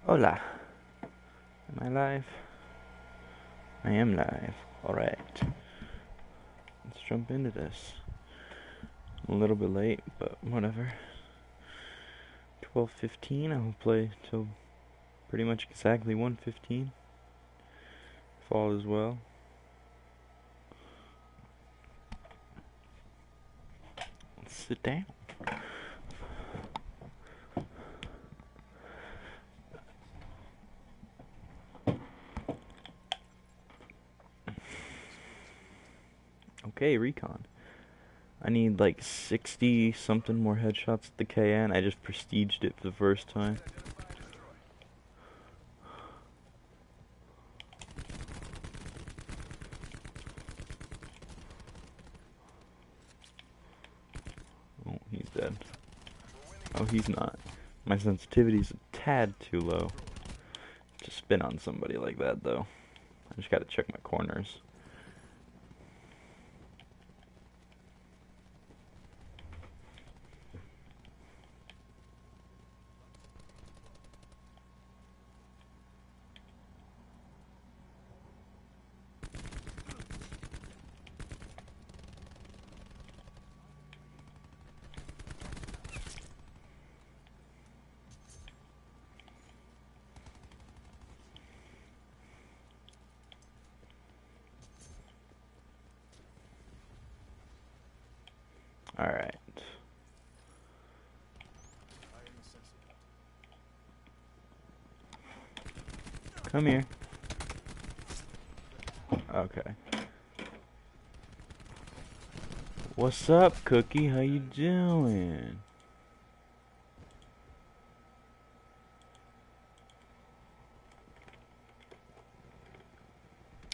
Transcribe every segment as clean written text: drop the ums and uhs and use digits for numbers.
Hola. Am I live? I am live. Alright. Let's jump into this. I'm a little bit late, but whatever. 12:15. I will play till pretty much exactly 1:15. If all is well. Let's sit down. Okay, recon. I need like 60 something more headshots at the KN. I just prestiged it for the first time. Oh, he's dead. Oh, he's not. My sensitivity's a tad too low to spin on somebody like that, though. I just gotta check my corners. Alright. Come here. Okay. What's up, Cookie? How you doing?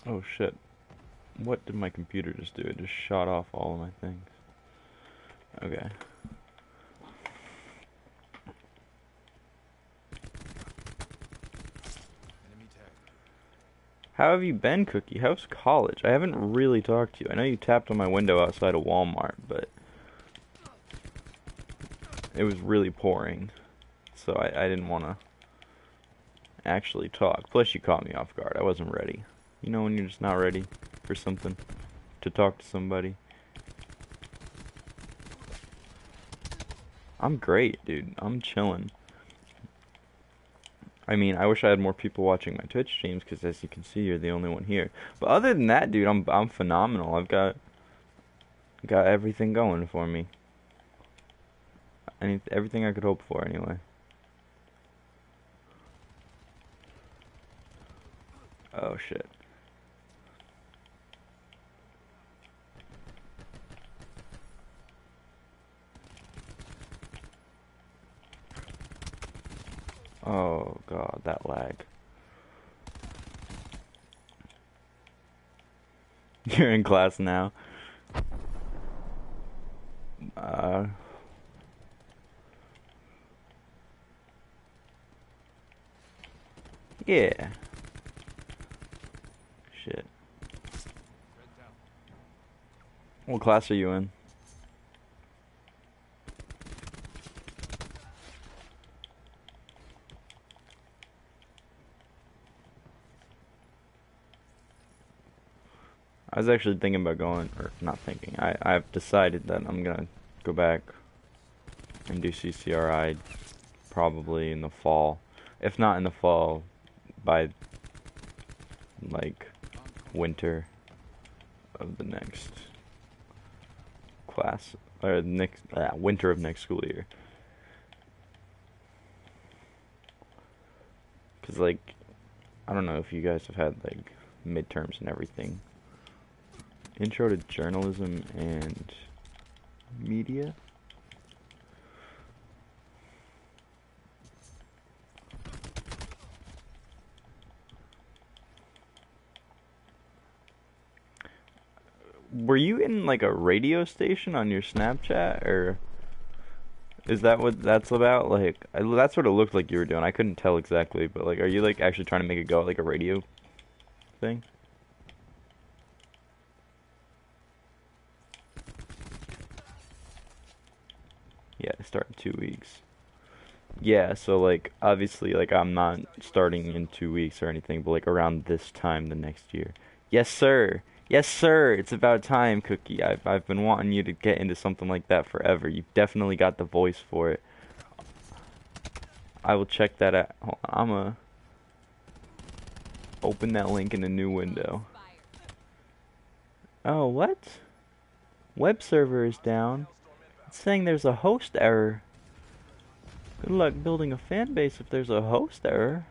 Oh shit. What did my computer just do? It just shot off all of my things. Okay. How have you been, Cookie? How's college? I haven't really talked to you. I know you tapped on my window outside of Walmart, but it was really pouring, so I didn't want to actually talk. Plus, you caught me off guard. I wasn't ready. You know when you're just not ready for something, to talk to somebody. I'm great, dude. I'm chilling. I mean, I wish I had more people watching my Twitch streams, because as you can see, you're the only one here. But other than that, dude, I'm phenomenal. I've got everything going for me. Everything I could hope for, anyway. Oh shit. Oh god, that lag. You're in class now. Yeah. Shit. What class are you in? I was actually thinking about going, or not thinking, I've decided that I'm gonna go back and do CCRI probably in the fall. If not in the fall, by like winter of the next class, or next winter of next school year. Cause like, I don't know if you guys have had like midterms and everything. Intro to journalism and media. Were you in like a radio station on your Snapchat, or is that what that's about? Like, that's what it looked like you were doing. I couldn't tell exactly, but like, are you like actually trying to make it go at like a radio thing? Yeah, I start in 2 weeks. Yeah, so like obviously like I'm not starting in 2 weeks or anything, but like around this time the next year. Yes, sir. Yes, sir. It's about time, Cookie. I've been wanting you to get into something like that forever. You've definitely got the voice for it. I will check that out. Hold on, I'm gonna open that link in a new window. Oh, what? Web server is down. It's saying there's a host error. Good luck building a fan base if there's a host error.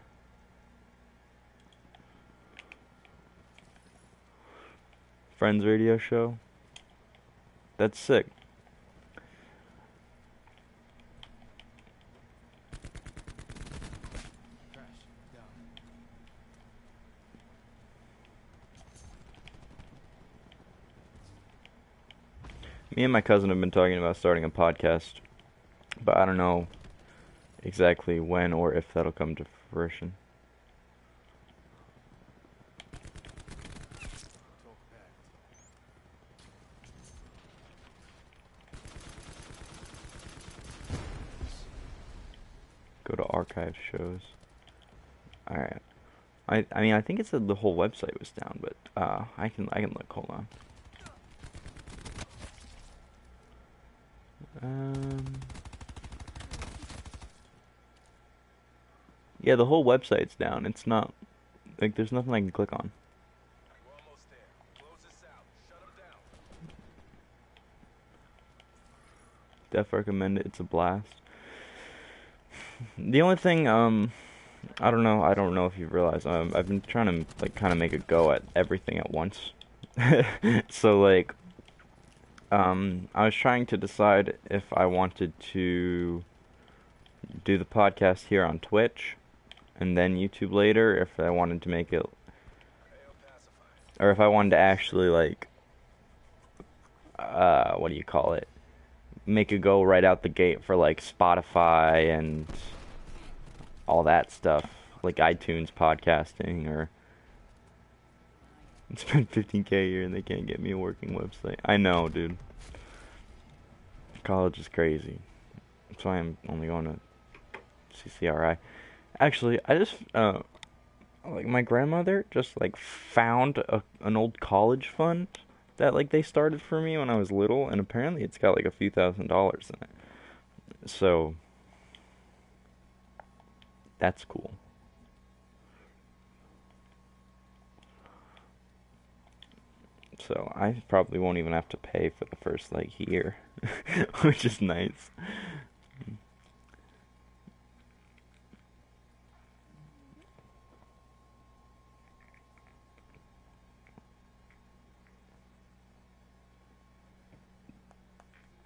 Friends radio show. That's sick. Me and my cousin have been talking about starting a podcast, but I don't know exactly when or if that'll come to fruition. Go to archive shows. Alright. I mean I think it said the whole website was down, but I can look, hold on. Yeah, the whole website's down. It's not like there's nothing I can click on. Def recommend it. It's a blast. The only thing I don't know if you've realized I've been trying to like kind of make a go at everything at once. So like I was trying to decide if I wanted to do the podcast here on Twitch and then YouTube later, if I wanted to make it, or if I wanted to actually like, what do you call it? Make a go right out the gate for like Spotify and all that stuff, like iTunes podcasting, or spend 15K a year and they can't get me a working website. I know, dude. College is crazy. That's why I'm only going to CCRI. Actually, I just like my grandmother just like found an old college fund that like they started for me when I was little, and apparently it's got like a few $1,000s in it. So that's cool. So I probably won't even have to pay for the first like year, which is nice.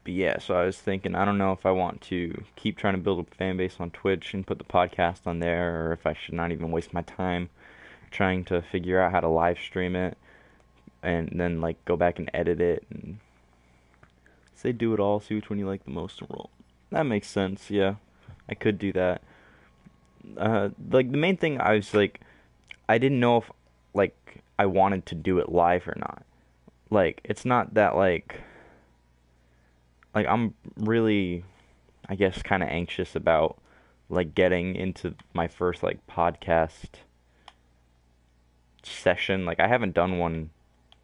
But yeah, so I was thinking, I don't know if I want to keep trying to build a fan base on Twitch and put the podcast on there, or if I should not even waste my time trying to figure out how to live stream it and then like go back and edit it and say do it all, see which one you like the most and roll. That makes sense, yeah. I could do that. Like the main thing I was like, I didn't know if like I wanted to do it live or not. Like it's not that like I'm really, I guess, kind of anxious about like getting into my first like podcast session. Like I haven't done one,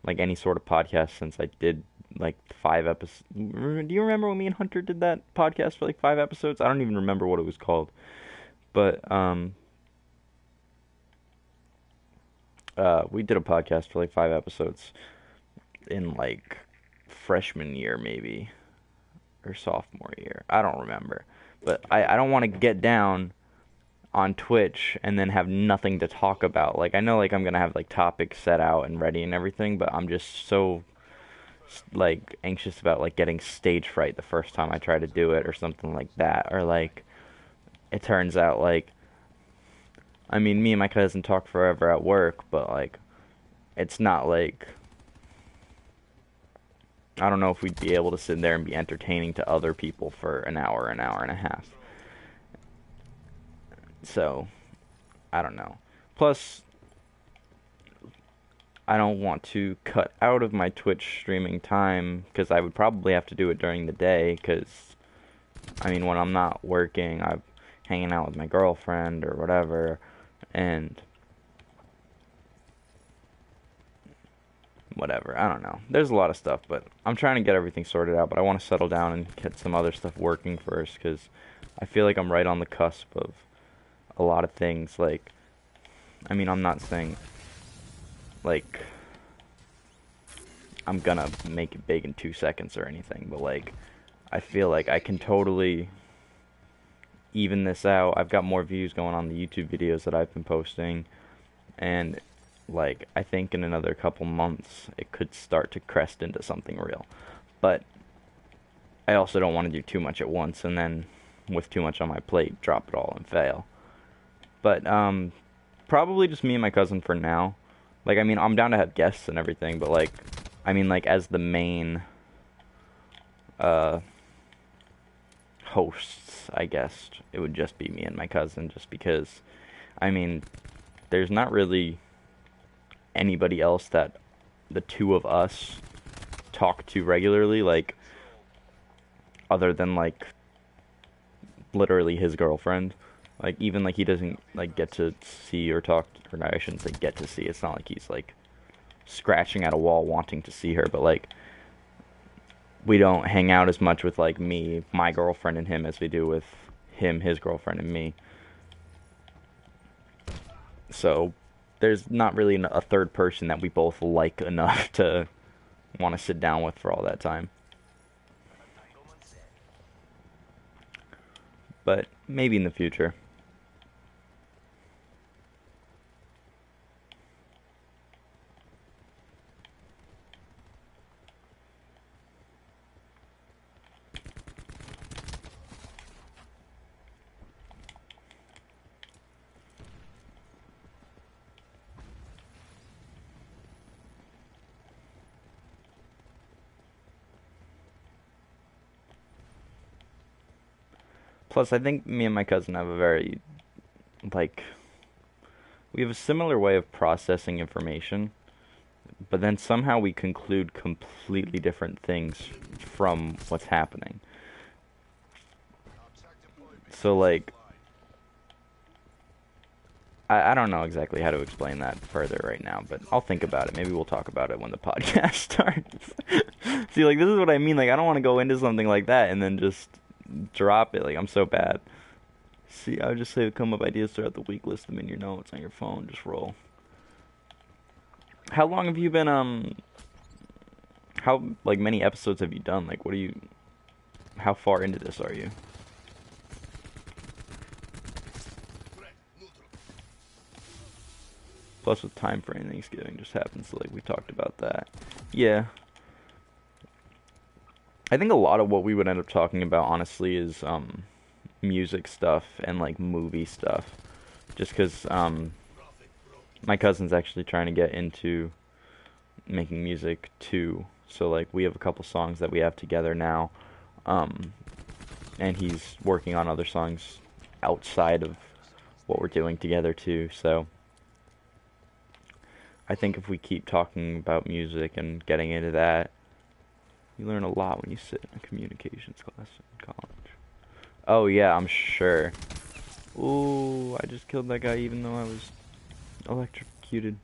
like any sort of podcast since I did like 5 episodes. Do you remember when me and Hunter did that podcast for like 5 episodes? I don't even remember what it was called, but we did a podcast for like 5 episodes in like freshman year maybe, or sophomore year. I don't remember. But I don't want to get down on Twitch and then have nothing to talk about. Like I know like I'm going to have like topics set out and ready and everything, but I'm just so like anxious about like getting stage fright the first time I try to do it or something like that, or like it turns out like I mean me and my cousin talk forever at work, but like it's not like I don't know if we'd be able to sit there and be entertaining to other people for an hour and a half. So, I don't know. Plus, I don't want to cut out of my Twitch streaming time, because I would probably have to do it during the day, because, I mean, when I'm not working, hanging out with my girlfriend or whatever, and whatever. I don't know. There's a lot of stuff, but I'm trying to get everything sorted out, but I want to settle down and get some other stuff working first, because I feel like I'm right on the cusp of a lot of things. Like, I mean, I'm not saying, like, I'm gonna make it big in 2 seconds or anything, but, like, I feel like I can totally even this out. I've got more views going on the YouTube videos that I've been posting, and like I think in another couple months it could start to crest into something real. But I also don't want to do too much at once and then with too much on my plate drop it all and fail. But probably just me and my cousin for now. Like, I mean, I'm down to have guests and everything, but like, I mean, like, as the main hosts, I guess it would just be me and my cousin, just because, I mean, there's not really anybody else that the two of us talk to regularly, like, other than, like, literally his girlfriend. Like, even, like, he doesn't, like, get to see or talk, or no, I shouldn't say get to see, it's not like he's, like, scratching at a wall wanting to see her, but, like, we don't hang out as much with, like, me, my girlfriend, and him as we do with him, his girlfriend, and me. So, there's not really a third person that we both like enough to want to sit down with for all that time. But maybe in the future. Plus, I think me and my cousin have a very, like, we have a similar way of processing information, but then somehow we conclude completely different things from what's happening. So, like, I don't know exactly how to explain that further right now, but I'll think about it. Maybe we'll talk about it when the podcast starts. See, like, this is what I mean. Like, I don't want to go into something like that and then just drop it. Like, I'm so bad. See, I would just say come up ideas throughout the week, list them in your notes on your phone, just roll. How long have you been, how, like, many episodes have you done? Like, what are you, how far into this are you? Plus with time frame, Thanksgiving just happens, so, like, we talked about that. Yeah. I think a lot of what we would end up talking about, honestly, is, music stuff and, like, movie stuff. Just because, my cousin's actually trying to get into making music, too. So, like, we have a couple songs that we have together now. And he's working on other songs outside of what we're doing together, too, so I think if we keep talking about music and getting into that, you learn a lot when you sit in a communications class in college. Oh yeah, I'm sure. Ooh, I just killed that guy even though I was electrocuted.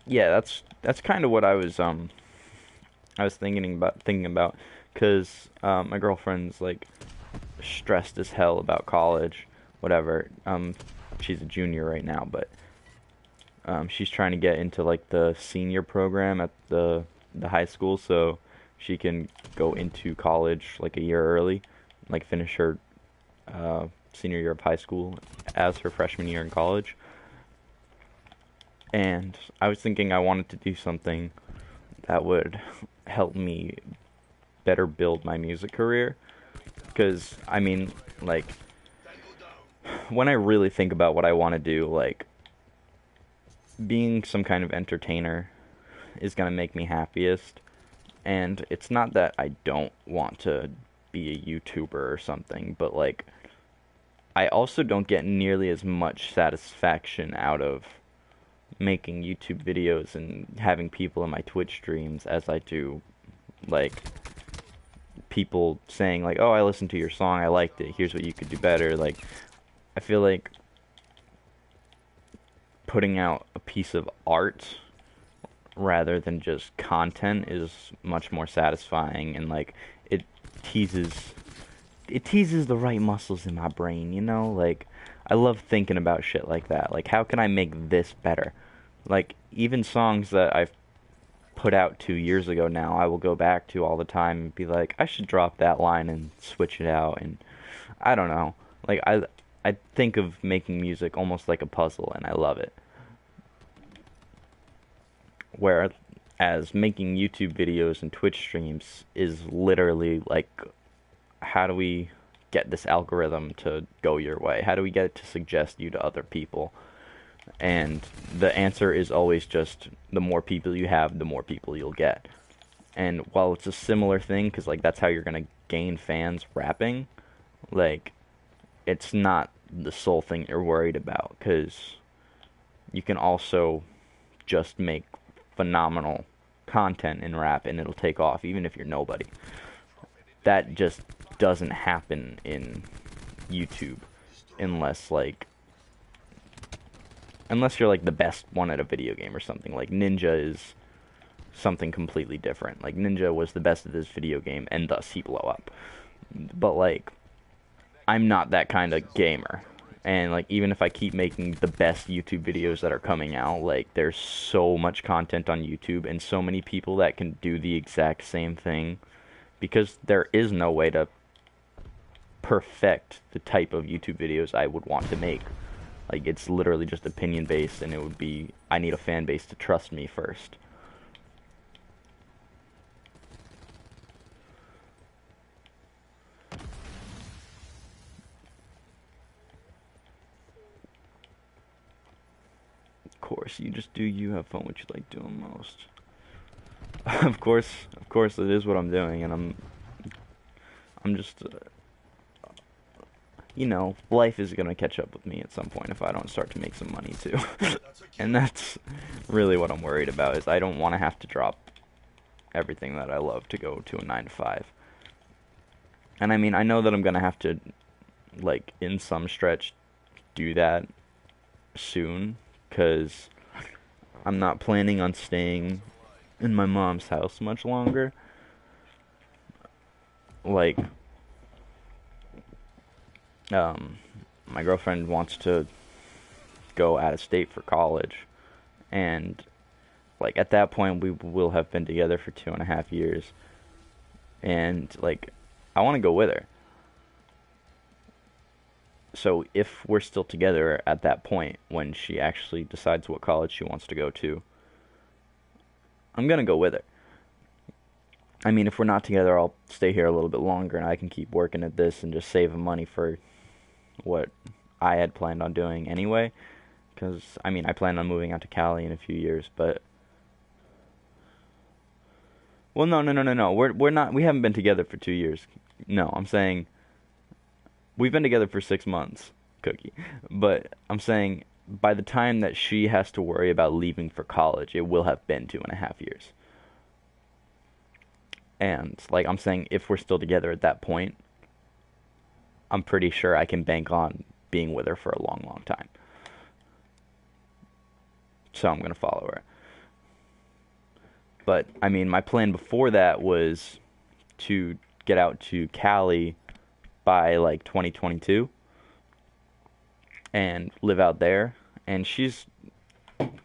Yeah, that's kind of what I was thinking about, cause my girlfriend's like stressed as hell about college, whatever. She's a junior right now, but she's trying to get into like the senior program at the high school, so she can go into college like a year early, like finish her senior year of high school as her freshman year in college. And I was thinking I wanted to do something that would help me better build my music career. Because, I mean, like, when I really think about what I want to do, like, being some kind of entertainer is going to make me happiest. And it's not that I don't want to be a YouTuber or something, but, like, I also don't get nearly as much satisfaction out of making YouTube videos and having people in my Twitch streams as I do, like, people saying, like, oh, I listened to your song, I liked it, here's what you could do better. Like, I feel like putting out a piece of art rather than just content is much more satisfying, and like it teases it teases the right muscles in my brain, you know? Like, I love thinking about shit like that. Like, how can I make this better? Like, even songs that I've put out 2 years ago now, I will go back to all the time and be like, I should drop that line and switch it out, and I don't know. Like, I think of making music almost like a puzzle, and I love it. Whereas making YouTube videos and Twitch streams is literally like, how do we get this algorithm to go your way? How do we get it to suggest you to other people? And the answer is always just, the more people you have, the more people you'll get. And while it's a similar thing, because like that's how you're gonna gain fans rapping, like it's not the sole thing you're worried about, because you can also just make phenomenal content in rap and it'll take off even if you're nobody. That just doesn't happen in YouTube unless you're like the best one at a video game or something. Like Ninja is something completely different. Like Ninja was the best at this video game and thus he blew up. But like, I'm not that kind of gamer. And like, even if I keep making the best YouTube videos that are coming out, like there's so much content on YouTube and so many people that can do the exact same thing, because there is no way to perfect the type of YouTube videos I would want to make. Like, it's literally just opinion based, and it would be, I need a fan base to trust me first. Of course, you just do you, have fun what you like doing most. of course it is what I'm doing, and I'm just you know, life is gonna catch up with me at some point if I don't start to make some money too. And that's really what I'm worried about, is I don't want to have to drop everything that I love to go to a 9 to 5. And I mean, I know that I'm gonna have to, like, in some stretch, do that soon, because I'm not planning on staying in my mom's house much longer. Like, my girlfriend wants to go out of state for college, and like at that point we will have been together for 2.5 years, and like I want to go with her. So if we're still together at that point when she actually decides what college she wants to go to, I'm gonna go with her. I mean, if we're not together, I'll stay here a little bit longer and I can keep working at this and just save money for what I had planned on doing anyway. Because, I mean, I plan on moving out to Cali in a few years, but... Well, no. We're not, we haven't been together for 2 years. No, I'm saying... We've been together for 6 months, Cookie. But I'm saying, by the time that she has to worry about leaving for college, it will have been 2.5 years. And, like, I'm saying, if we're still together at that point, I'm pretty sure I can bank on being with her for a long, long time. So I'm going to follow her. But, I mean, my plan before that was to get out to Cali by, like, 2022 and live out there. And she's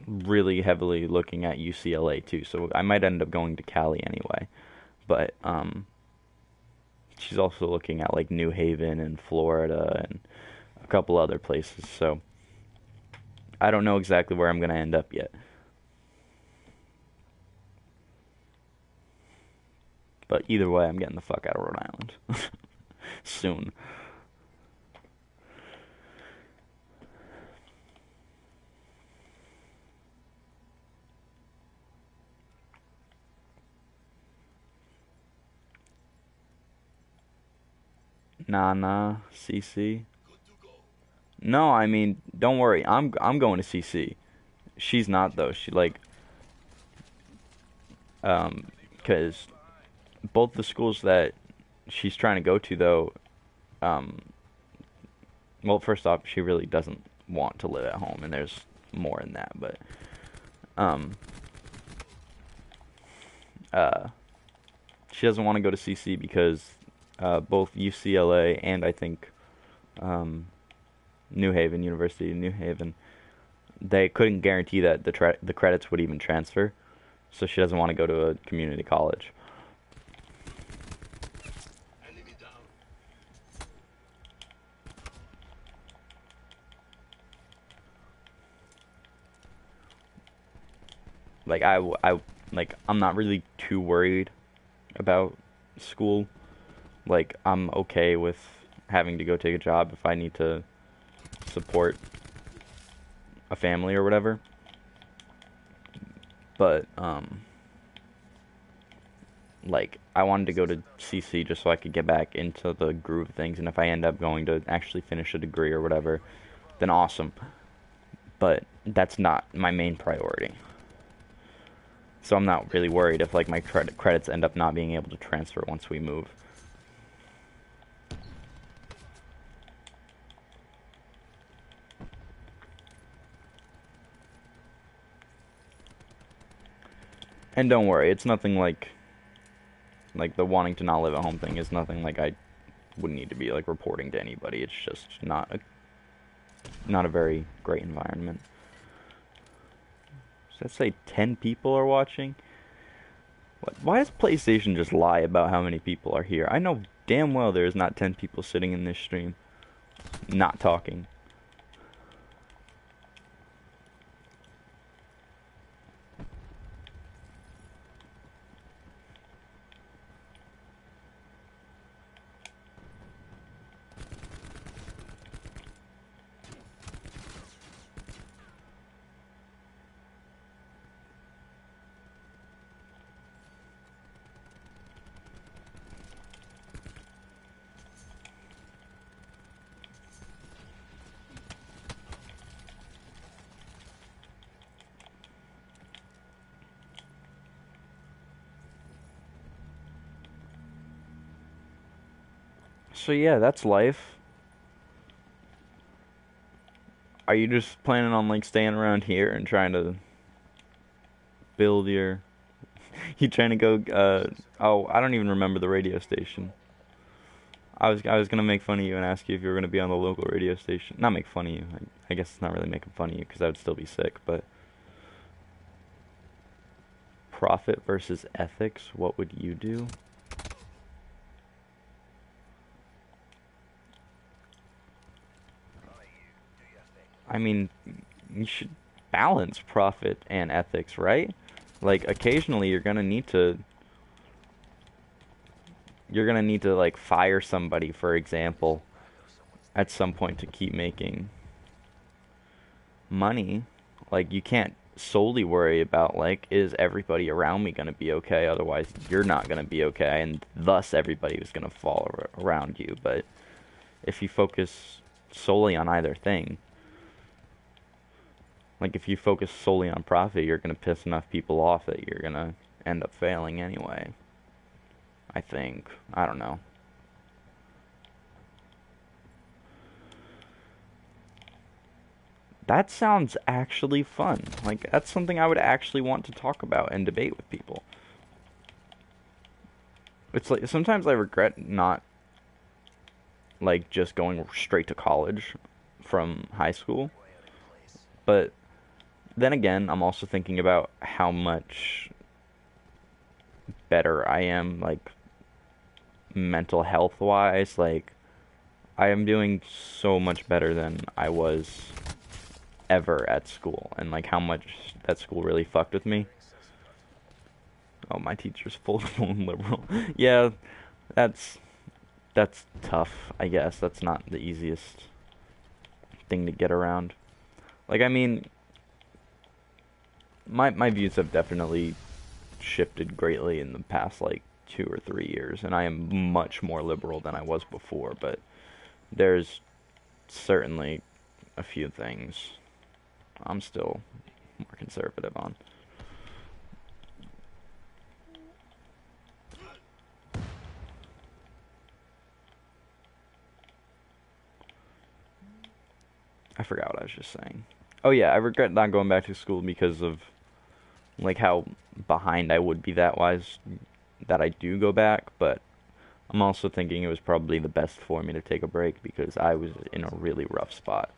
really heavily looking at UCLA, too, so I might end up going to Cali anyway. But, she's also looking at, like, New Haven and Florida and a couple other places, so I don't know exactly where I'm going to end up yet. But either way, I'm getting the fuck out of Rhode Island. Soon. Nah, CC. No, I mean, don't worry. I'm going to CC. she's not though. She like, because both the schools that she's trying to go to though, um, well, first off, she really doesn't want to live at home, and there's more in that, but um, uh, she doesn't want to go to CC because both UCLA and I think um, New Haven, University of New Haven, they couldn't guarantee that the credits would even transfer, so she doesn't want to go to a community college. Like like I'm not really too worried about school. Like I'm okay with having to go take a job if I need to support a family or whatever. But like I wanted to go to CC just so I could get back into the groove of things, and if I end up going to actually finish a degree or whatever, then awesome. But that's not my main priority. So I'm not really worried if like my credits end up not being able to transfer once we move. And don't worry, it's nothing like the wanting to not live at home thing is nothing like I would need to be like reporting to anybody. It's just not a very great environment. Does that say 10 people are watching? What? Why does PlayStation just lie about how many people are here? I know damn well there's not 10 people sitting in this stream not talking. So yeah, that's life. Are you just planning on like staying around here and trying to build your you trying to go oh, I don't even remember the radio station. I was gonna make fun of you and ask you if you were gonna be on the local radio station. Not make fun of you. I guess it's not really making fun of you because I would still be sick. But profit versus ethics. What would you do? I mean, you should balance profit and ethics, right? Like occasionally you're gonna need to like fire somebody, for example, at some point to keep making money. Like you can't solely worry about like, is everybody around me gonna be okay? Otherwise you're not gonna be okay, and thus everybody is gonna fall around you. But if you focus solely on either thing, like if you focus solely on profit, you're gonna piss enough people off that you're gonna end up failing anyway. I think. I don't know. That sounds actually fun. Like, that's something I would actually want to talk about and debate with people. It's like, sometimes I regret not, like, just going straight to college from high school. But then again, I'm also thinking about how much better I am, like, mental health wise. Like, I am doing so much better than I was ever at school, and like how much that school really fucked with me. Oh, my teacher's full blown liberal. Yeah, that's tough, I guess. That's not the easiest thing to get around. Like, I mean, my views have definitely shifted greatly in the past like 2 or 3 years, and I am much more liberal than I was before, but there's certainly a few things I'm still more conservative on. I forgot what I was just saying. Oh yeah, I regret not going back to school because of like how behind I would be that I do go back, but I'm also thinking it was probably the best for me to take a break because I was in a really rough spot.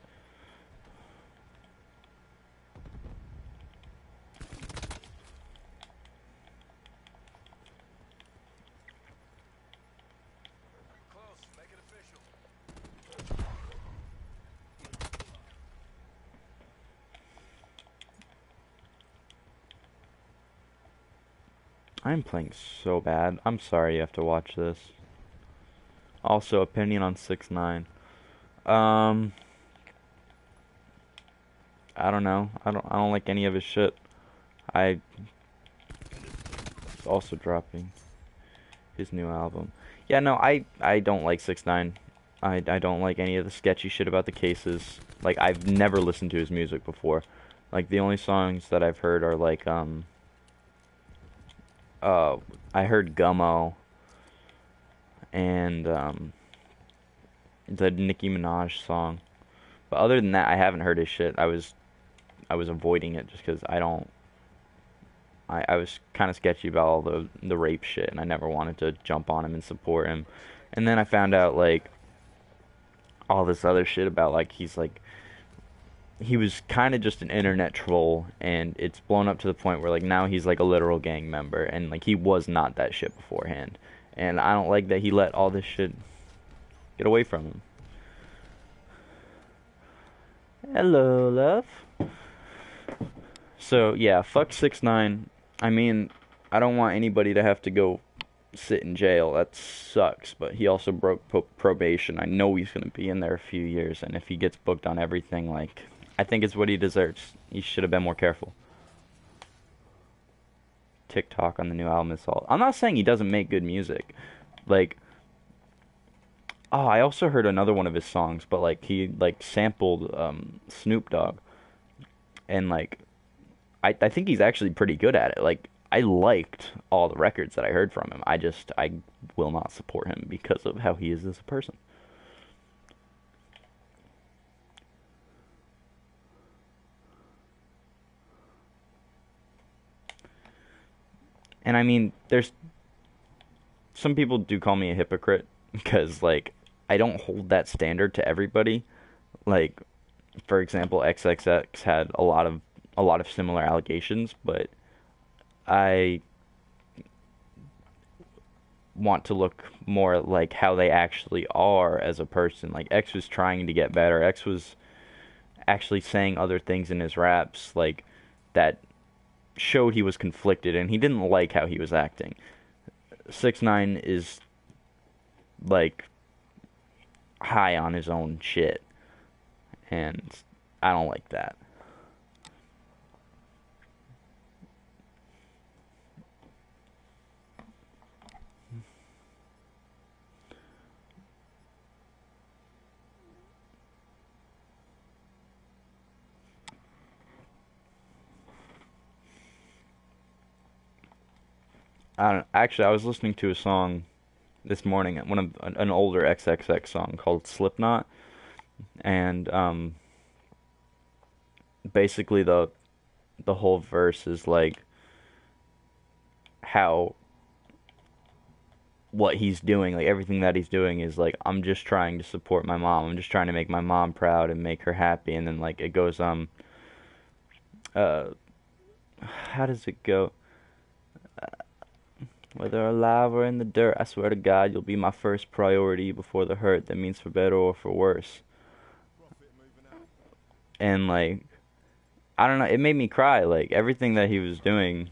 I'm playing so bad. I'm sorry you have to watch this. Also, opinion on 6ix9ine. I don't know. I don't like any of his shit. I also dropping his new album. Yeah, no, I don't like 6ix9ine. I don't like any of the sketchy shit about the cases. Like, I've never listened to his music before. Like, the only songs that I've heard are like I heard Gummo and the Nicki Minaj song. But other than that, I haven't heard his shit. I was avoiding it just because I was kind of sketchy about all the rape shit, and I never wanted to jump on him and support him. And then I found out like all this other shit about like he was kind of just an internet troll, and it's blown up to the point where like now he's like a literal gang member, and like he was not that shit beforehand. And I don't like that he let all this shit get away from him. Hello, love. So yeah, fuck 6ix9ine. I mean, I don't want anybody to have to go sit in jail. That sucks. But he also broke probation. I know he's gonna be in there a few years, and if he gets booked on everything, like, I think it's what he deserves. He should have been more careful. TikTok on the new album is all. I'm not saying he doesn't make good music. Like, oh, I also heard another one of his songs, but like he like sampled Snoop Dogg, and like I think he's actually pretty good at it. Like, I liked all the records that I heard from him. I will not support him because of how he is as a person. And I mean, there's some people do call me a hypocrite because like I don't hold that standard to everybody. Like, for example, XXX had a lot of similar allegations, but I want to look more like how they actually are as a person. Like, X was trying to get better. X was actually saying other things in his raps like that showed he was conflicted and he didn't like how he was acting. 6ix9ine is like high on his own shit, and I don't like that. Actually, I was listening to a song this morning, an older XXX song called Slipknot, and basically the whole verse is like how what he's doing, like everything that he's doing is like, I'm just trying to support my mom. I'm just trying to make my mom proud and make her happy. And then like it goes uh how does it go? Whether alive or in the dirt, I swear to God, you'll be my first priority before the hurt. That means for better or for worse. And like, I don't know, it made me cry. Like, everything that he was doing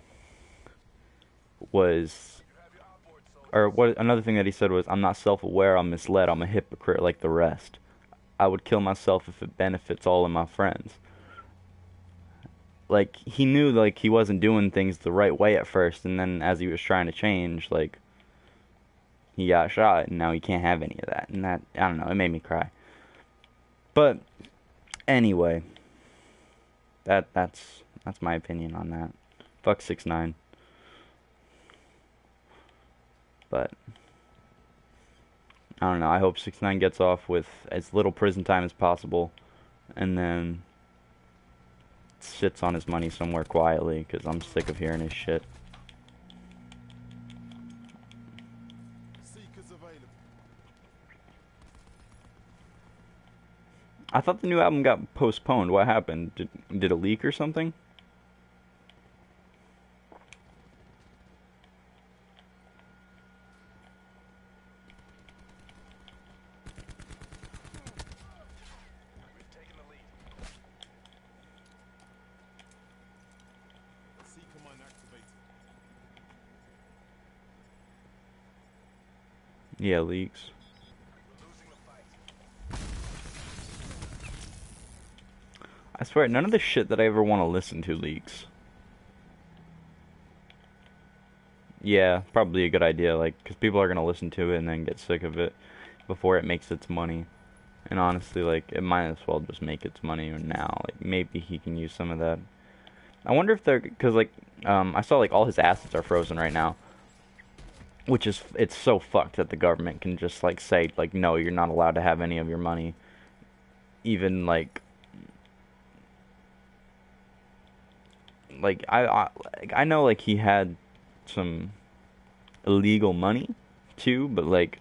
was, or what? Another thing that he said was, I'm not self-aware, I'm misled, I'm a hypocrite like the rest. I would kill myself if it benefits all of my friends. Like, he knew, like, he wasn't doing things the right way at first, and then as he was trying to change, like, he got shot, and now he can't have any of that. And that, I don't know, it made me cry. But anyway, that's That's my opinion on that. Fuck 6ix9ine. But I don't know. I hope 6ix9ine gets off with as little prison time as possible, and then sits on his money somewhere quietly, because I'm sick of hearing his shit. I thought the new album got postponed. What happened? Did it leak or something? Yeah, leaks. I swear, none of the shit that I ever want to listen to leaks. Yeah, probably a good idea, like, because people are going to listen to it and then get sick of it before it makes its money. And honestly, like, it might as well just make its money now. Like, maybe he can use some of that. I wonder if they're, because, like, I saw, like, all his assets are frozen right now. Which is, it's so fucked that the government can just, like, say, like, no, you're not allowed to have any of your money. Even, like, I know, like, he had some illegal money, too, but, like,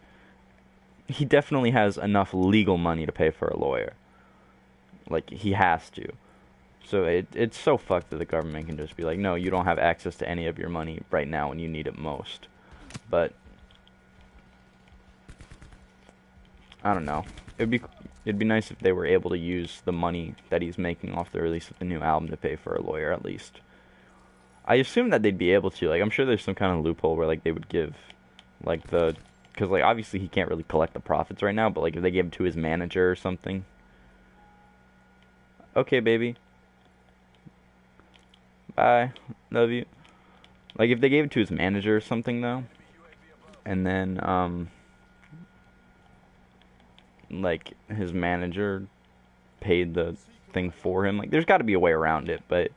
he definitely has enough legal money to pay for a lawyer. Like, he has to. So it's so fucked that the government can just be like, no, you don't have access to any of your money right now when you need it most. But I don't know. It'd be nice if they were able to use the money that he's making off the release of the new album to pay for a lawyer at least. I assume that they'd be able to. Like, I'm sure there's some kind of loophole where, like, they would give, like, because, like, obviously he can't really collect the profits right now, but, like, if they gave it to his manager or something. Okay, baby. Bye. Love you. Like, if they gave it to his manager or something, though, and then, like, his manager paid the thing for him, like, there's got to be a way around it, but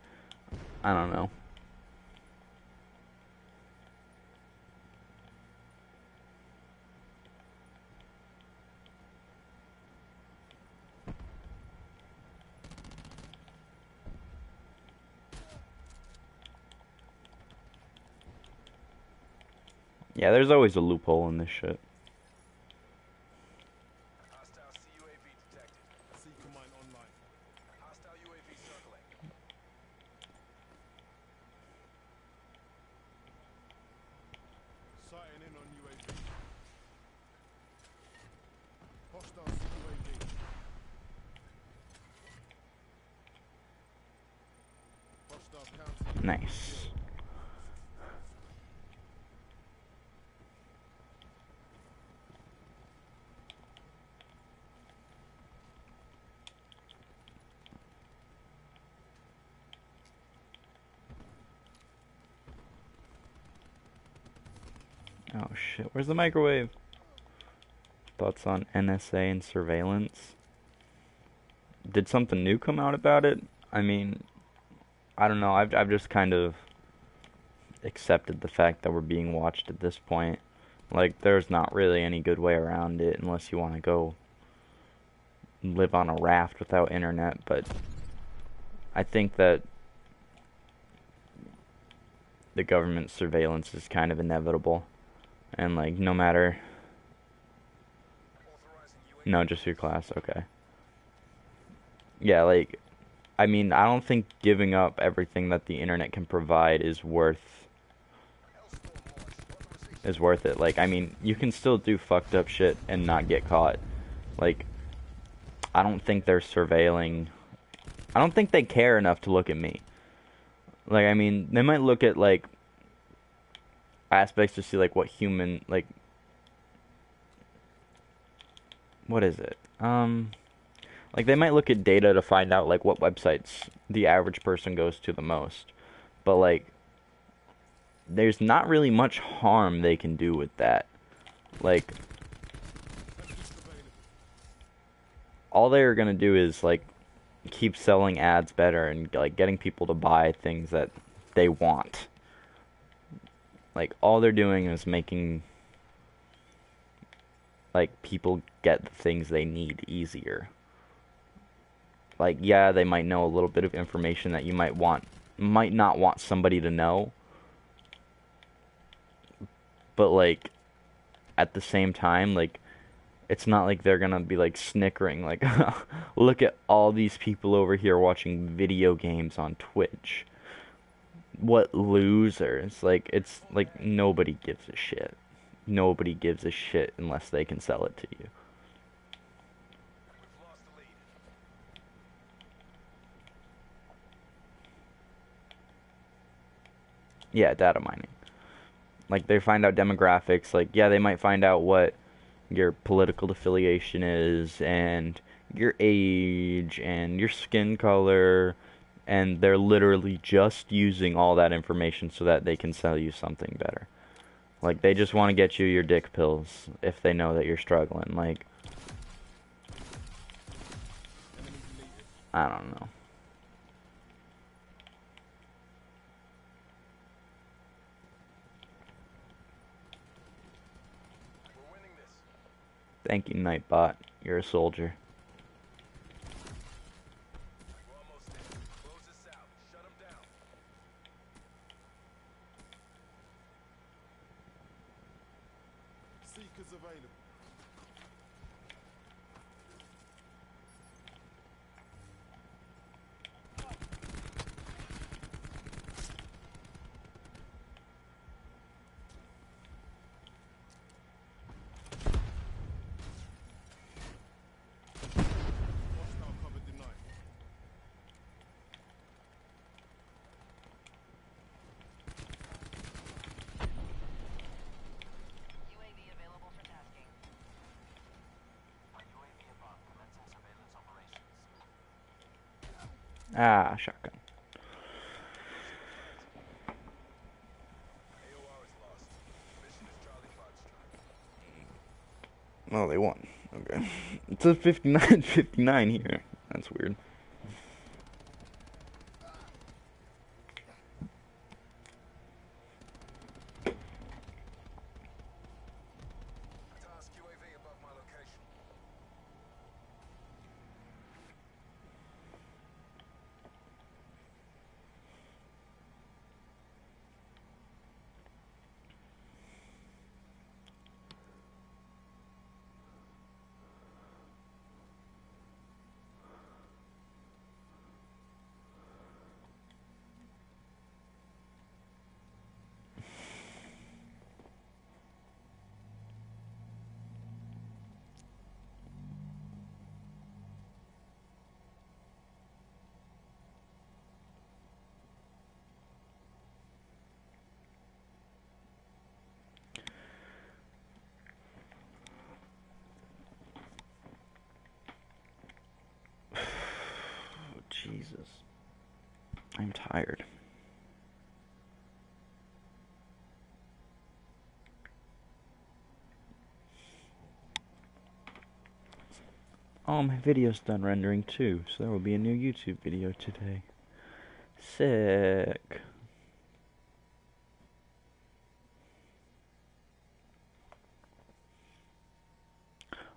I don't know. Yeah, there's always a loophole in this shit. Nice. Oh shit, where's the microwave? Thoughts on NSA and surveillance? Did something new come out about it? I mean, I don't know, I've just kind of accepted the fact that we're being watched at this point. Like, there's not really any good way around it unless you want to go live on a raft without internet, but I think that the government surveillance is kind of inevitable. And, like, no matter... No, just your class, okay. Yeah, like, I mean, I don't think giving up everything that the internet can provide is worth it. Like, I mean, you can still do fucked up shit and not get caught. Like, I don't think they're surveilling... I don't think they care enough to look at me. Like, I mean, they might look at, like, aspects to see, like, what human, like... What is it? Like, they might look at data to find out, like, what websites the average person goes to the most. But, like, there's not really much harm they can do with that. Like, all they're gonna do is, like, keep selling ads better and like getting people to buy things that they want. Like all they're doing is making like people get the things they need easier. Like yeah, they might know a little bit of information that you might not want somebody to know, but like at the same time, like it's not like they're gonna be like snickering like look at all these people over here watching video games on Twitch. What losers. Like it's like nobody gives a shit. Nobody gives a shit unless they can sell it to you. Yeah, data mining. Like they find out demographics, like yeah, they might find out what your political affiliation is and your age and your skin color, and they're literally just using all that information so that they can sell you something better. Like they just want to get you your dick pills if they know that you're struggling. Like I don't know. Thank you, Nightbot. You're a soldier. Seekers available. Hostile cover denied. UAV available for tasking. UAV above commencing surveillance operations. Ah, shotgun. AOR is lost. Mission is Charlie Foxtrot. Oh, they won. Okay. It says 59 here. That's weird. Task UAV above my location. Jesus. I'm tired. Oh, my video's done rendering too, so there will be a new YouTube video today. Sick.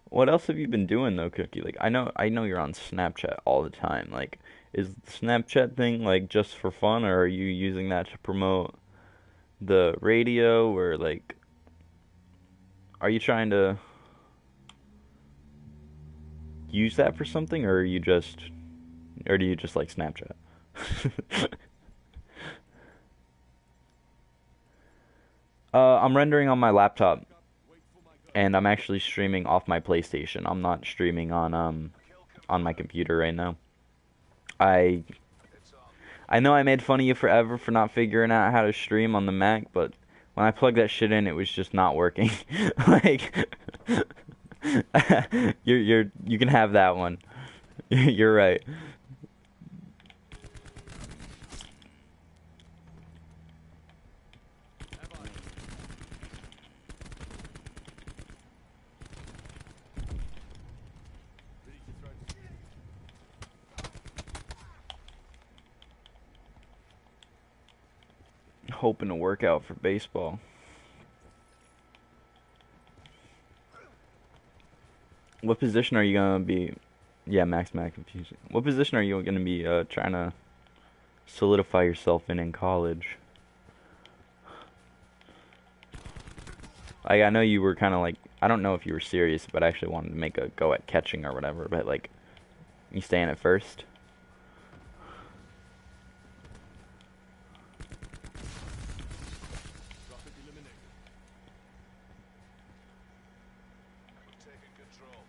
What else have you been doing though, Cookie? Like I know you're on Snapchat all the time. Like is the Snapchat thing like just for fun, or are you using that to promote the radio, or like are you trying to use that for something, or do you just like Snapchat? I'm rendering on my laptop, and I'm actually streaming off my PlayStation. I'm not streaming on my computer right now. I know I made fun of you forever for not figuring out how to stream on the Mac, but when I plugged that shit in, it was just not working. Like, you can have that one. You're right. hoping to work out for baseball. What position are you gonna be? Yeah, max confusion. What position are you gonna be trying to solidify yourself in college? Like, I know you were kind of like, I don't know if you were serious, but I actually wanted to make a go at catching or whatever. But like, you staying at first? Traffic eliminated. We're taking control.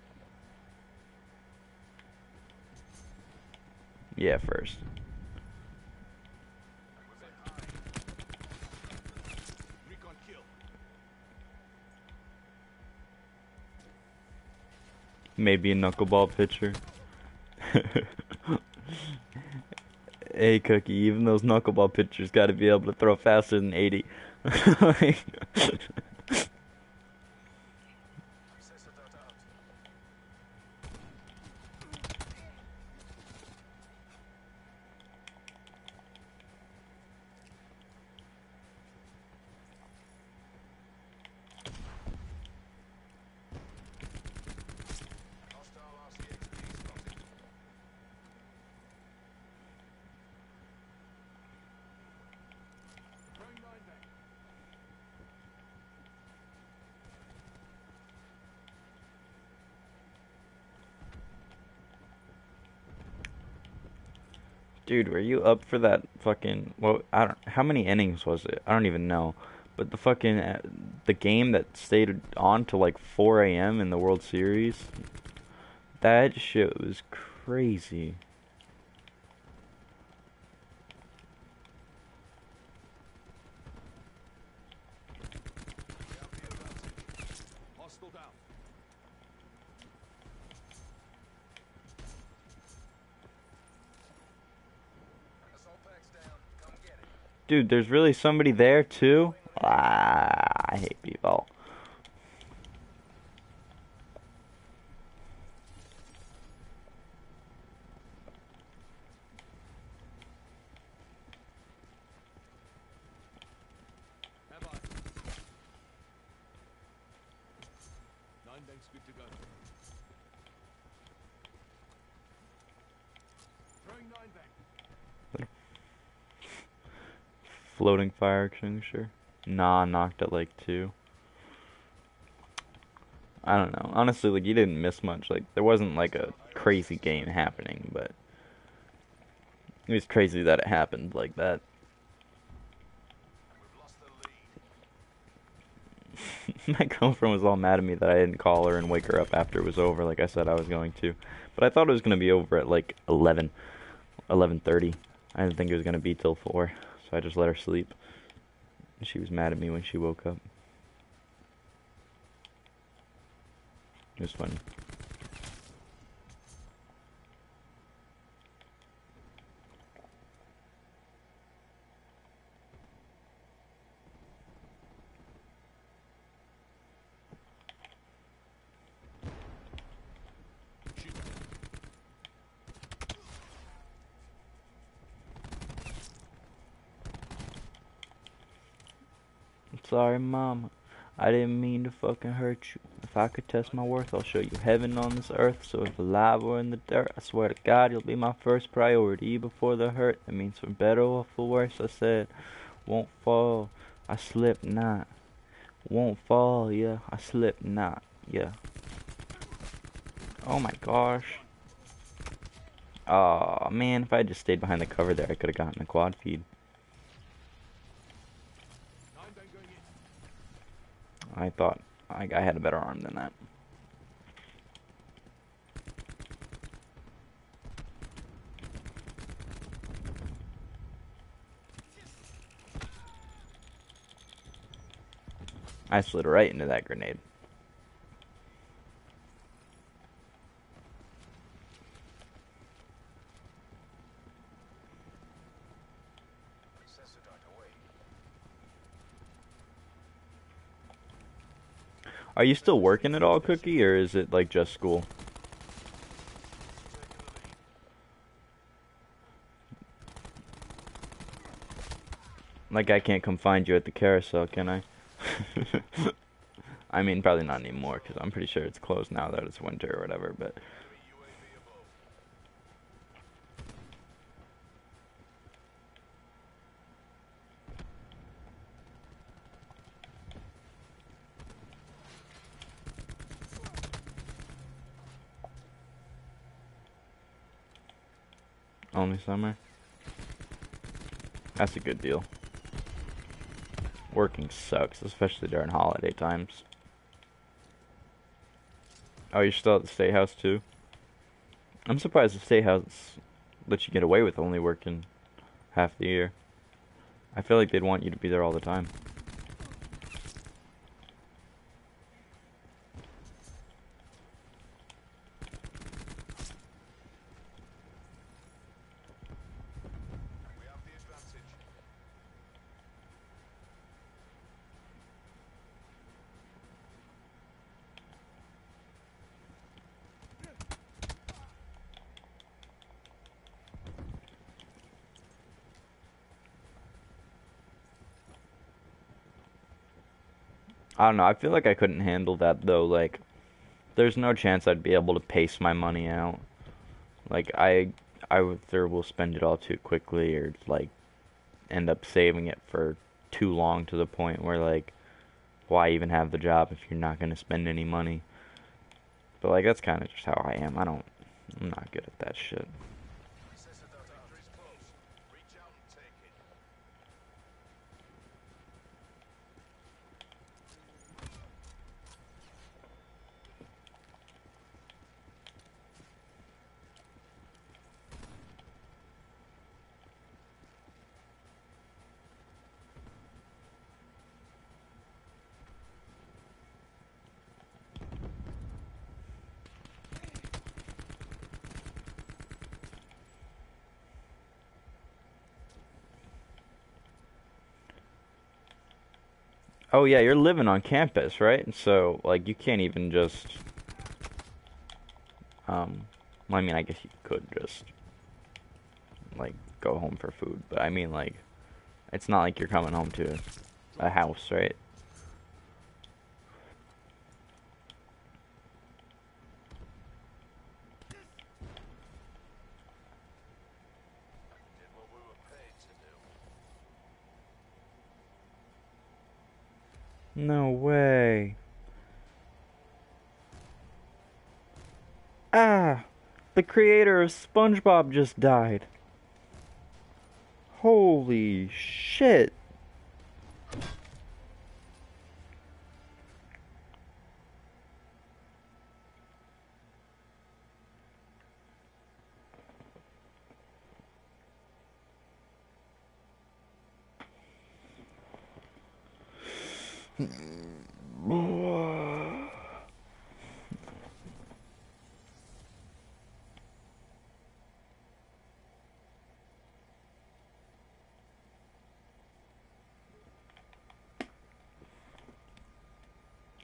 Yeah, first. Recon kill. Maybe a knuckleball pitcher. Hey, Cookie, even those knuckleball pitchers got to be able to throw faster than 80. Like, Hostile RCXD spotted. Throwing mine back. dude, were you up for that fucking? Well, I don't. How many innings was it? I don't even know. But the fucking the game that stayed on till like 4 a.m. in the World Series, that shit was crazy. Hostile down. Assault pack's down. Come get it. Dude, there's really somebody there too? Ah, I hate people. Have I? Nine banks good to go. Throwing nine bank. Floating fire extinguisher. Nah, knocked at like 2. I don't know. Honestly, like, you didn't miss much. Like, there wasn't like a crazy game happening, but it was crazy that it happened like that. We've lost the lead. My girlfriend was all mad at me that I didn't call her and wake her up after it was over, like I said I was going to. But I thought it was going to be over at like 11:30. I didn't think it was going to be till 4, so I just let her sleep. She was mad at me when she woke up. It was funny. Sorry, mama. I didn't mean to fucking hurt you. If I could test my worth, I'll show you heaven on this earth. So if alive or in the dirt, I swear to God, you'll be my first priority before the hurt. That means for better or for worse, I said. Won't fall, I slip not. Won't fall, yeah, I slip not, yeah. Oh my gosh. Aw, man, if I had just stayed behind the cover there, I could have gotten a quad feed. Nine bank going in. I thought I had a better arm than that. I slid right into that grenade. Sensor dart away. Are you still working at all, Cookie, or is it like just school? Taking the lead. Like I can't come find you at the carousel, can I? I mean, probably not anymore, because I'm pretty sure it's closed now that it's winter or whatever, but... Only summer? That's a good deal. Working sucks, especially during holiday times. Oh, you're still at the State House too? I'm surprised the State House lets you get away with only working half the year. I feel like they'd want you to be there all the time. We have the advantage. I don't know, I feel like I couldn't handle that though, like, there's no chance I'd be able to pace my money out. Like, I either will spend it all too quickly or, like, end up saving it for too long to the point where, like, why even have the job if you're not going to spend any money? But, like, that's kind of just how I am. I'm not good at that shit. Victory's close. Reach out and take it. Oh, yeah, you're living on campus, right? So, like, you can't even just, well, I mean, I guess you could just, like, go home for food, but I mean, like, it's not like you're coming home to a house, right? Did what we were paid to do. No way. Ah! The creator of SpongeBob just died. Holy shit.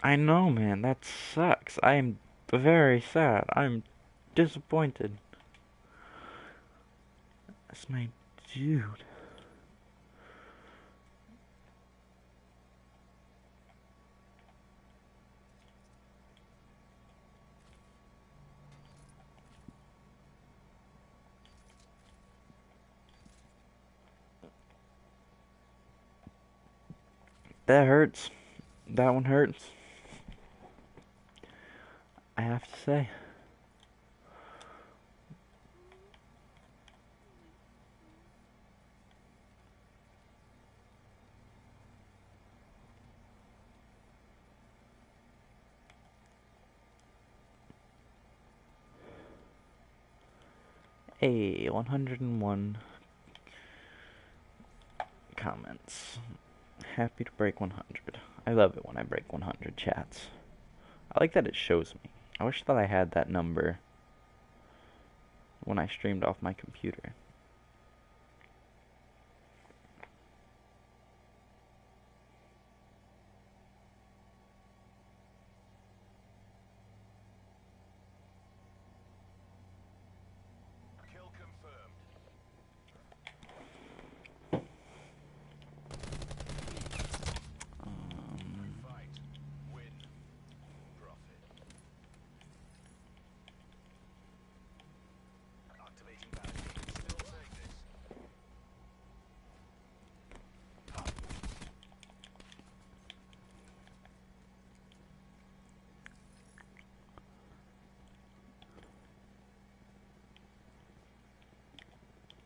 I know, man, that sucks. I am very sad. I'm disappointed. That's my dude. That hurts. That one hurts. I have to say. Hey, 101 comments. Happy to break 100. I love it when I break 100 chats. I like that it shows me. I wish that I had that number when I streamed off my computer. Kill confirmed.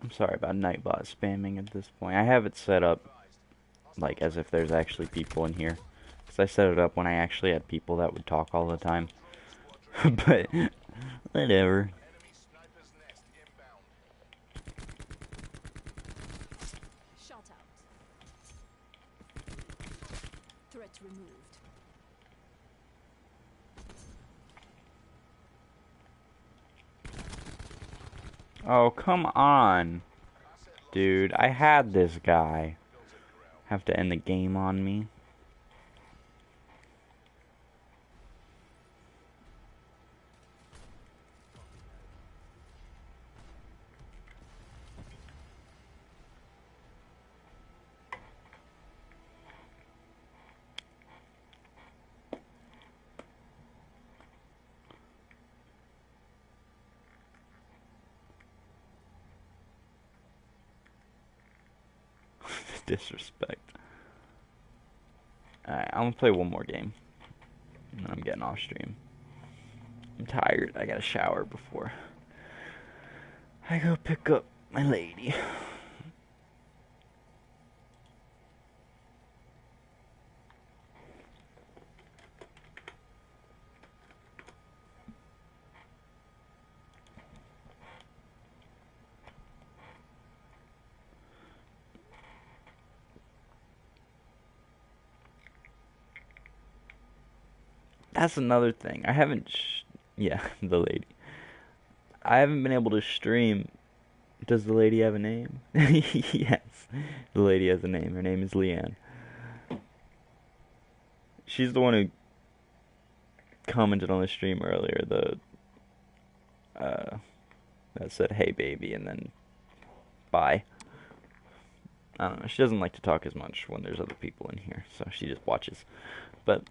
I'm sorry about Nightbot spamming at this point. I have it set up like as if there's actually people in here. Because I set it up when I actually had people that would talk all the time. But, whatever. Enemy sniper's nest inbound. Shot out. Threat removed. Oh, come on. Dude, I had this guy. Have to end the game on me. Disrespect. Alright, I'm gonna play one more game. And then I'm getting off stream. I'm tired. I gotta shower before I go pick up my lady. That's another thing. I haven't. Yeah, the lady. I haven't been able to stream. Does the lady have a name? Yes, the lady has a name. Her name is Leanne. She's the one who commented on the stream earlier. That said, "Hey, baby," and then bye. I don't know. She doesn't like to talk as much when there's other people in here, so she just watches. But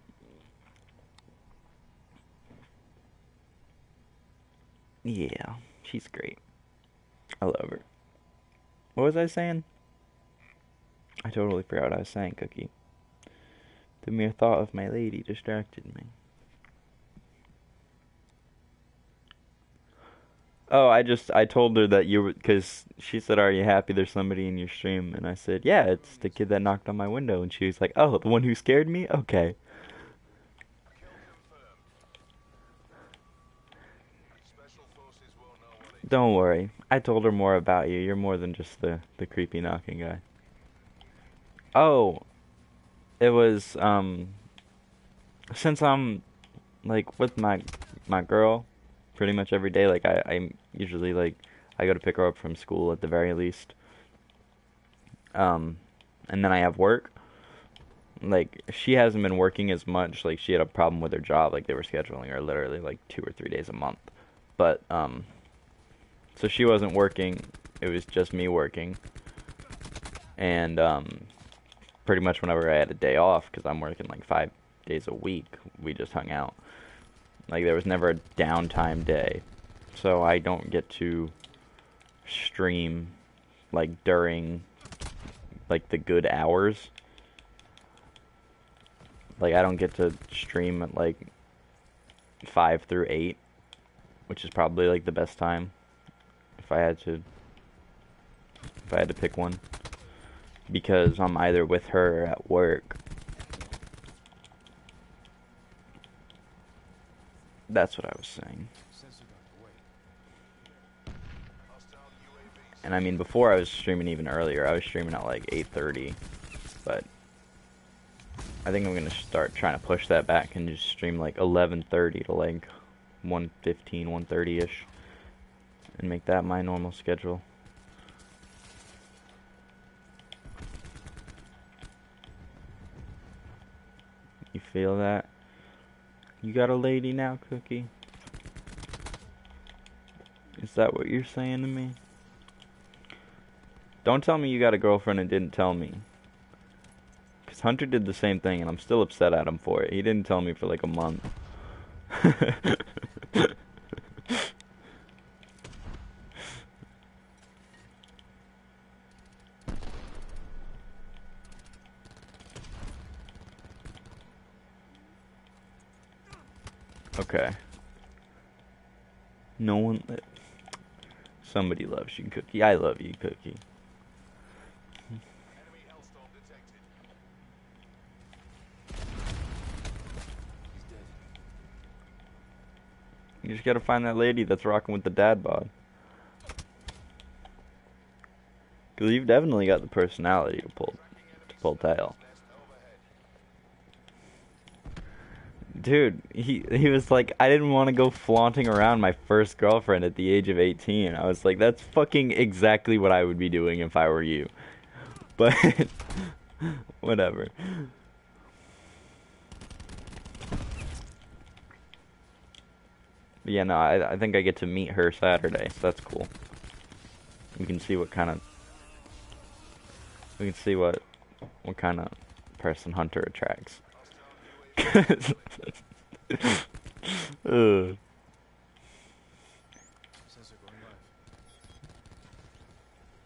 yeah, she's great. I love her. What was I saying? I totally forgot what I was saying, Cookie. The mere thought of my lady distracted me. Oh, I told her that you were, because she said, "Are you happy there's somebody in your stream?" And I said, "Yeah, it's the kid that knocked on my window." And she was like, "Oh, the one who scared me? Okay." Kill confirmed. Special forces will know what it Don't worry. I told her more about you. You're more than just the creepy knocking guy. Oh, it was, since I'm, like, with my girl pretty much every day, like, I'm usually, like, I go to pick her up from school at the very least. And then I have work. Like, she hasn't been working as much. Like, she had a problem with her job. Like, they were scheduling her literally, like, 2 or 3 days a month. But, so she wasn't working. It was just me working. And, pretty much whenever I had a day off, because I'm working, like, 5 days a week, we just hung out. Like, there was never a downtime day. So I don't get to stream, like, during, like, the good hours. Like, I don't get to stream at, like, 5 through 8, which is probably, like, the best time if I had to pick one. Because I'm either with her or at work. That's what I was saying. hostile UAVs. And I mean, before I was streaming even earlier. I was streaming at like 8:30, but I think I'm gonna start trying to push that back and just stream like 11:30 to like 1:15, 1:30ish, and make that my normal schedule. You feel that? You got a lady now, Cookie? Is that what you're saying to me? Don't tell me you got a girlfriend and didn't tell me. Because Hunter did the same thing and I'm still upset at him for it. He didn't tell me for like a month. Okay. No one... Somebody loves you, Cookie. I love you, Cookie. Enemy Hellstorm detected. He's dead. You just gotta find that lady that's rocking with the dad bod. Cause you've definitely got the personality to pull tail. Nest overhead. Dude, he was like, I didn't want to go flaunting around my first girlfriend at the age of 18. I was like, that's fucking exactly what I would be doing if I were you. But whatever. But yeah, no, I think I get to meet her Saturday, so that's cool. We can see what kind of person Hunter attracts. Ugh. Sensor going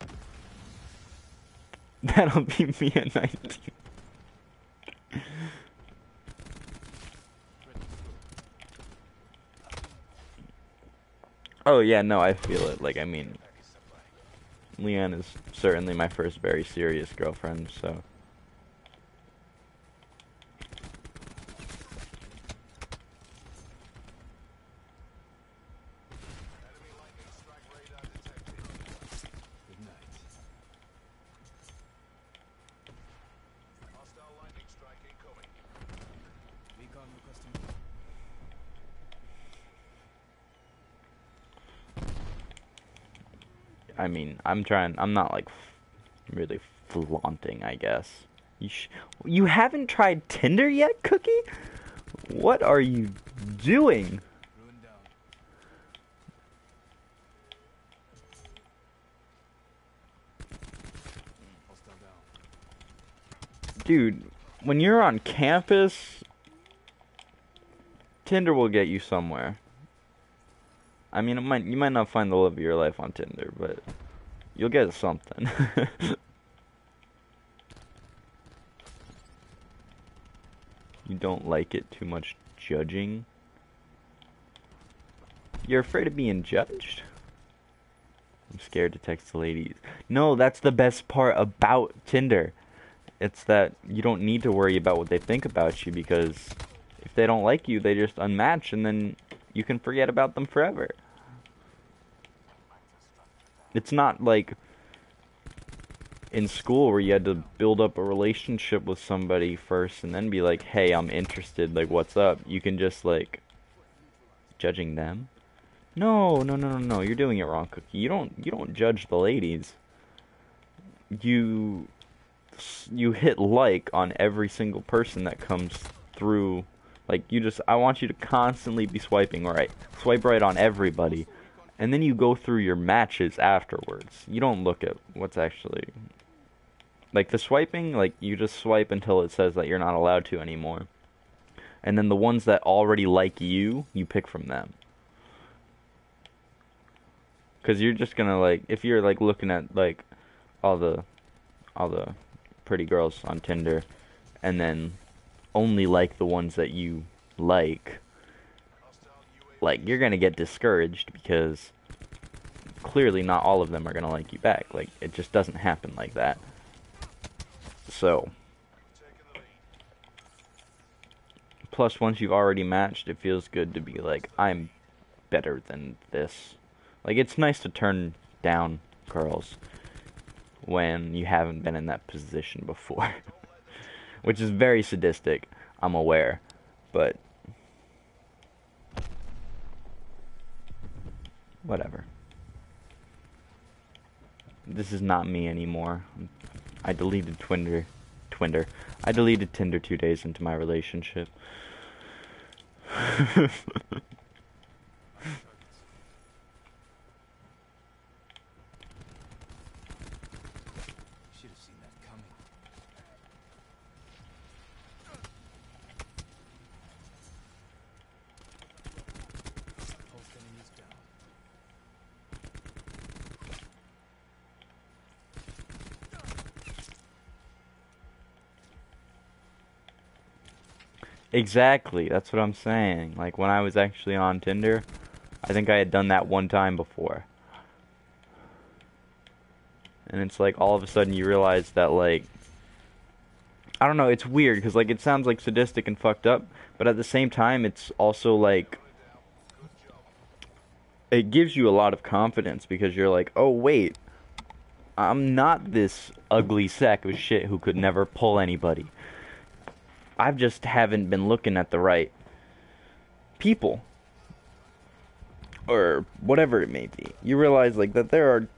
live. That'll be me at 19. Oh yeah, no, I feel it. Like, I mean, Leanne is certainly my first very serious girlfriend, so. Enemy lightning strike radar detected. Good night. Hostile lightning strike incoming. Recon requesting. I mean, I'm not like really flaunting, I guess. You haven't tried Tinder yet, Cookie? What are you doing? Ruin down. Hostile down. Dude, when you're on campus, Tinder will get you somewhere. I mean, you might not find the love of your life on Tinder, but you'll get something. You don't like it too much judging? You're afraid of being judged? I'm scared to text the ladies. No, that's the best part about Tinder. It's that you don't need to worry about what they think about you, because if they don't like you, they just unmatch, and then you can forget about them forever. It's not like in school where you had to build up a relationship with somebody first and then be like, hey, I'm interested, like, what's up? You can just, like, judging them? No, you're doing it wrong, Cookie. You don't judge the ladies. You hit like on every single person that comes through. Like, I want you to constantly be swiping right. Swipe right on everybody. And then you go through your matches afterwards. You don't look at what's actually... Like, the swiping, like, you just swipe until it says that you're not allowed to anymore. And then the ones that already like you pick from them. Because you're just gonna, like, if you're, like, looking at, like, all the pretty girls on Tinder, and then only like the ones that you like, you're gonna get discouraged, because clearly not all of them are gonna like you back. Like, it just doesn't happen like that. So, plus once you've already matched, it feels good to be like, I'm better than this. Like, it's nice to turn down girls when you haven't been in that position before. Which is very sadistic, I'm aware, but whatever. This is not me anymore. I deleted Tinder. I deleted Tinder 2 days into my relationship. Should have seen that coming. Post enemies down. Exactly, that's what I'm saying. Like, when I was actually on Tinder, I think I had done that one time before. And it's like all of a sudden you realize that, like, I don't know, it's weird because, like, it sounds like sadistic and fucked up, but at the same time it's also like it gives you a lot of confidence because you're like, oh wait, I'm not this ugly sack of shit who could never pull anybody. I just haven't been looking at the right people. Or whatever it may be. You realize, like, that there are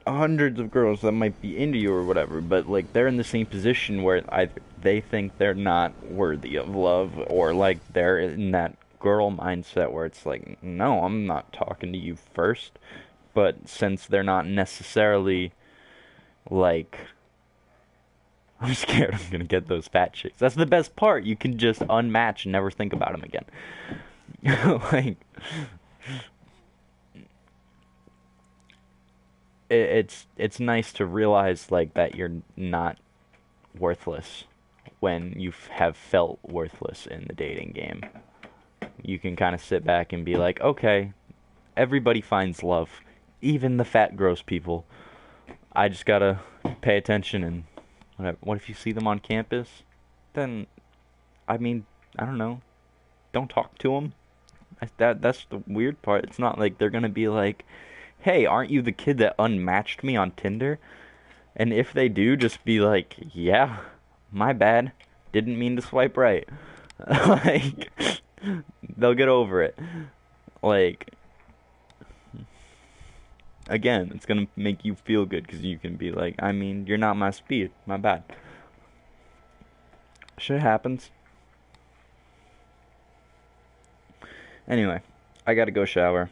hundreds of girls that might be into you or whatever, but, like, they're in the same position where either they think they're not worthy of love, or, like, they're in that girl mindset where it's like, no, I'm not talking to you first. But since they're not necessarily, like, I'm scared I'm gonna get those fat chicks. That's the best part. You can just unmatch and never think about them again. Like, it's nice to realize, like, that you're not worthless when you have felt worthless in the dating game. You can kind of sit back and be like, okay, everybody finds love, even the fat, gross people. I just gotta pay attention, and whatever. What if you see them on campus? Then, I mean, I don't know. Don't talk to them. That's the weird part. It's not like they're gonna be like, hey, aren't you the kid that unmatched me on Tinder? And if they do, just be like, yeah, my bad. Didn't mean to swipe right. Like, they'll get over it. Like, again, it's gonna make you feel good because you can be like, I mean, you're not my speed. My bad. Shit happens. Anyway, I gotta go shower.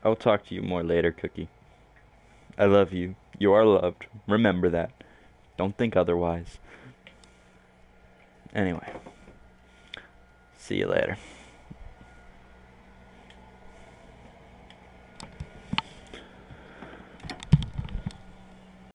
I'll talk to you more later, Cookie. I love you. You are loved. Remember that. Don't think otherwise. Anyway. See you later.